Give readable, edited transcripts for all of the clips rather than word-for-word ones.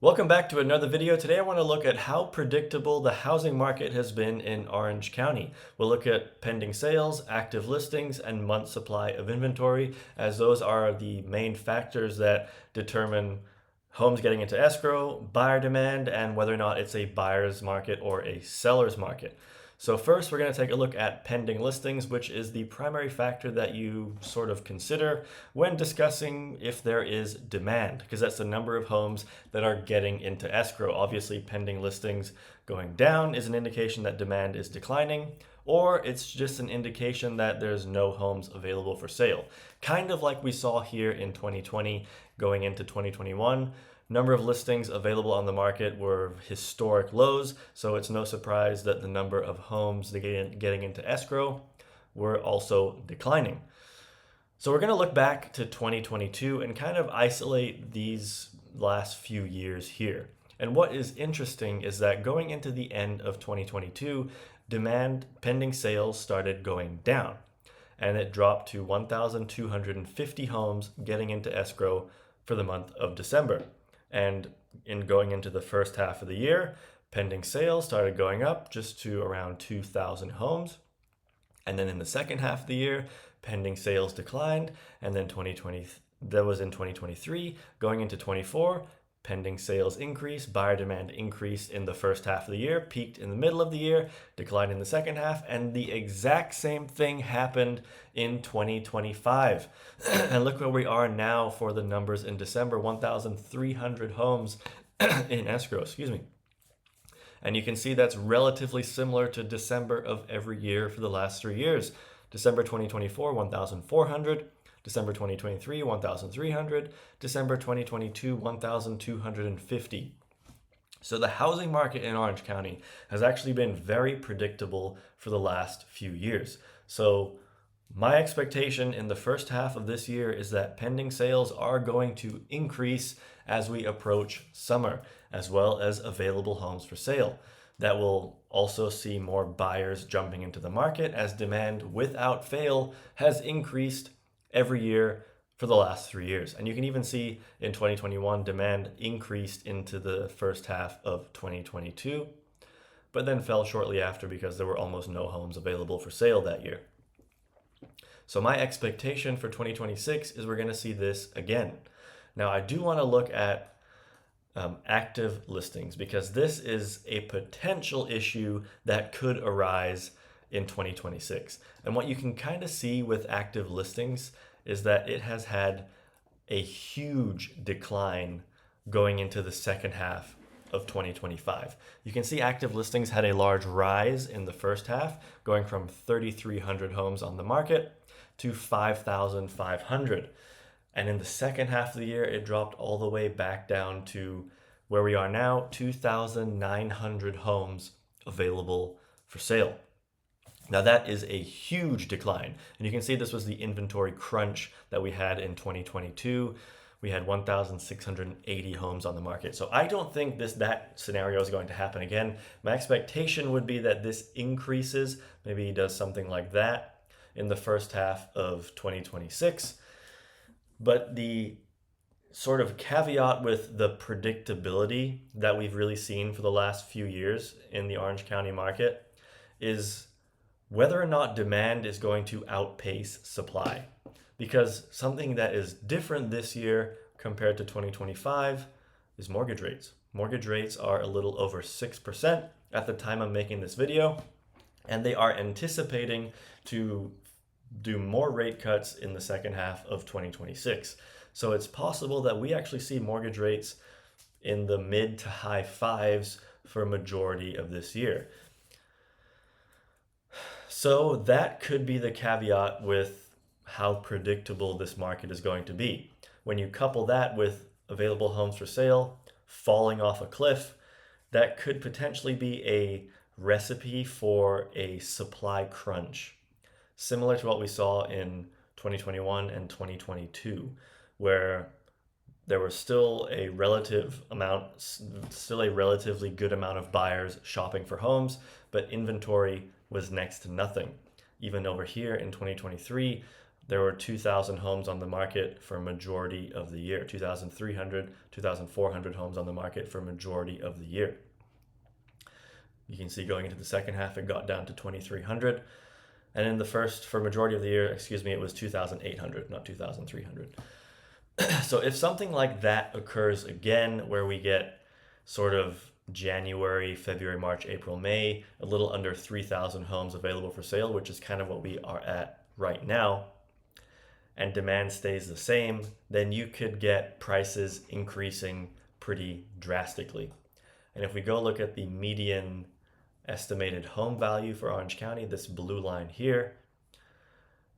Welcome back to another video. Today I want to look at how predictable the housing market has been in Orange County. We'll look at pending sales, active listings, and month supply of inventory, as those are the main factors that determine homes getting into escrow, buyer demand, and whether or not it's a buyer's market or a seller's market. So first, we're going to take a look at pending listings, which is the primary factor that you sort of consider when discussing if there is demand, because that's the number of homes that are getting into escrow. Obviously, pending listings going down is an indication that demand is declining, or it's just an indication that there's no homes available for sale. Kind of like we saw here in 2020 going into 2021. Number of listings available on the market were historic lows, so it's no surprise that the number of homes getting into escrow were also declining. So we're going to look back to 2022 and kind of isolate these last few years here. And what is interesting is that going into the end of 2022, demand pending sales started going down, and it dropped to 1,250 homes getting into escrow for the month of December. And in going into the first half of the year, pending sales started going up just to around 2,000 homes. And then in the second half of the year, pending sales declined. And then that was in 2023. Going into 24, pending sales increased, buyer demand increased in the first half of the year, peaked in the middle of the year, declined in the second half, and the exact same thing happened in 2025. And look where we are now for the numbers in December, 1,300 homes in escrow, And you can see that's relatively similar to December of every year for the last 3 years. December 2024, 1,400. December 2023, 1,300. December 2022, 1,250. So the housing market in Orange County has actually been very predictable for the last few years. So my expectation in the first half of this year is that pending sales are going to increase as we approach summer, as well as available homes for sale. That will also see more buyers jumping into the market as demand without fail has increased every year for the last 3 years. And you can even see in 2021, demand increased into the first half of 2022, but then fell shortly after because there were almost no homes available for sale that year. So my expectation for 2026 is we're going to see this again. Now, I do want to look at active listings because this is a potential issue that could arise in 2026. And what you can kind of see with active listings is that it has had a huge decline going into the second half of 2025. You can see active listings had a large rise in the first half, going from 3,300 homes on the market to 5,500. And in the second half of the year, it dropped all the way back down to where we are now, 2,900 homes available for sale. Now that is a huge decline. And you can see this was the inventory crunch that we had in 2022. We had 1,680 homes on the market. So I don't think that scenario is going to happen again. My expectation would be that this increases, maybe does something like that in the first half of 2026. But the sort of caveat with the predictability that we've really seen for the last few years in the Orange County market is whether or not demand is going to outpace supply. Because something that is different this year compared to 2025 is mortgage rates. Mortgage rates are a little over 6% at the time I'm making this video, and they are anticipating to do more rate cuts in the second half of 2026. So it's possible that we actually see mortgage rates in the mid to high fives for a majority of this year. So that could be the caveat with how predictable this market is going to be. When you couple that with available homes for sale falling off a cliff, that could potentially be a recipe for a supply crunch, similar to what we saw in 2021 and 2022, where there was still a relatively good amount of buyers shopping for homes, but inventory was next to nothing. Even over here in 2023, there were 2,000 homes on the market for a majority of the year, 2,300, 2,400 homes on the market for a majority of the year. You can see going into the second half, it got down to 2,300. And in the first, for majority of the year, it was 2,800, not 2,300. So if something like that occurs again, where we get sort of January, February, March, April, May, a little under 3,000 homes available for sale, which is kind of what we are at right now, and demand stays the same, then you could get prices increasing pretty drastically. And if we go look at the median estimated home value for Orange County, this blue line here,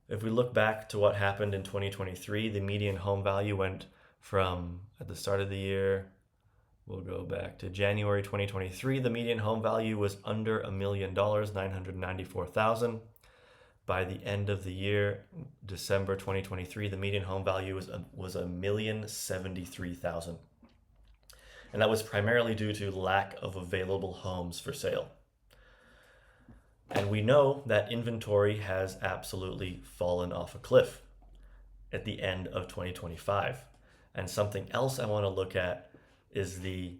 if we look back to what happened in 2023, the median home value went from, at the start of the year, we'll go back to January 2023, the median home value was under $1 million, $994,000. By the end of the year, December 2023, the median home value was $1,073,000. And that was primarily due to lack of available homes for sale. And we know that inventory has absolutely fallen off a cliff at the end of 2025. And something else I want to look at is the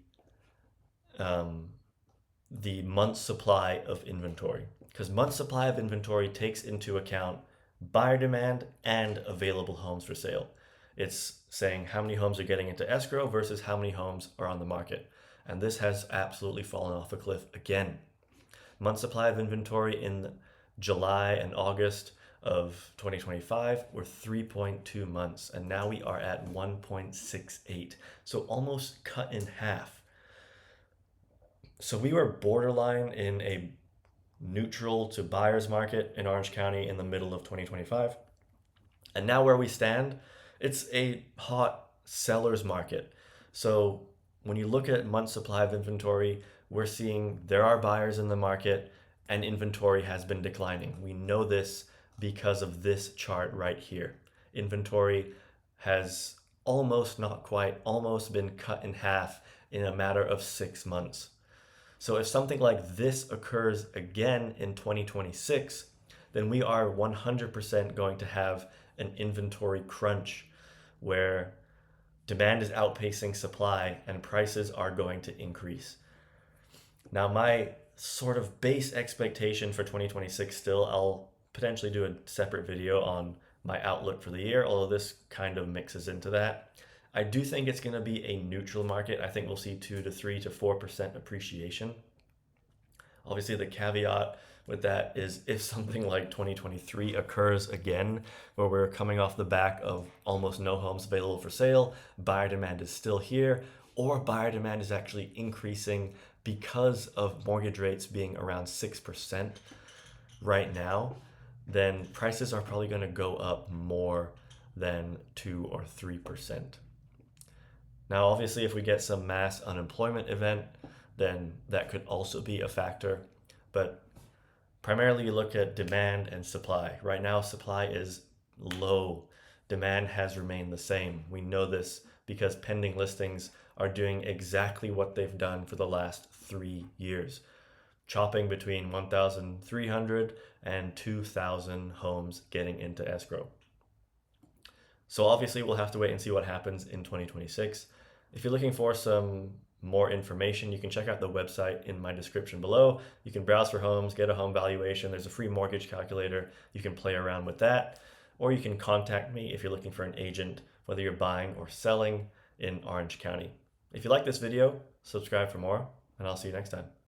month supply of inventory. Because month supply of inventory takes into account buyer demand and available homes for sale. It's saying how many homes are getting into escrow versus how many homes are on the market. And this has absolutely fallen off a cliff again. Month supply of inventory in July and August of 2025 were 3.2 months, and now we are at 1.68. So almost cut in half. So we were borderline in a neutral to buyer's market in Orange County in the middle of 2025. And now where we stand, it's a hot seller's market. So when you look at month supply of inventory, we're seeing there are buyers in the market and inventory has been declining. We know this because of this chart right here. Inventory has almost, not quite, almost been cut in half in a matter of 6 months. So if something like this occurs again in 2026, then we are 100% going to have an inventory crunch where demand is outpacing supply and prices are going to increase. Now, my sort of base expectation for 2026 still, I'll potentially do a separate video on my outlook for the year, although this kind of mixes into that. I do think it's going to be a neutral market. I think we'll see 2 to 3 to 4% appreciation. Obviously, the caveat with that is if something like 2023 occurs again, where we're coming off the back of almost no homes available for sale, buyer demand is still here, or buyer demand is actually increasing because of mortgage rates being around 6% right now, then prices are probably going to go up more than 2 or 3%. Now, obviously, if we get some mass unemployment event, then that could also be a factor. But primarily, you look at demand and supply. Right now, supply is low. Demand has remained the same. We know this because pending listings are doing exactly what they've done for the last 3 years, chopping between 1,300 and 2,000 homes getting into escrow. So obviously, we'll have to wait and see what happens in 2026. If you're looking for some more information, you can check out the website in my description below. You can browse for homes, get a home valuation. There's a free mortgage calculator. You can play around with that. Or you can contact me if you're looking for an agent, whether you're buying or selling in Orange County. If you like this video, subscribe for more, and I'll see you next time.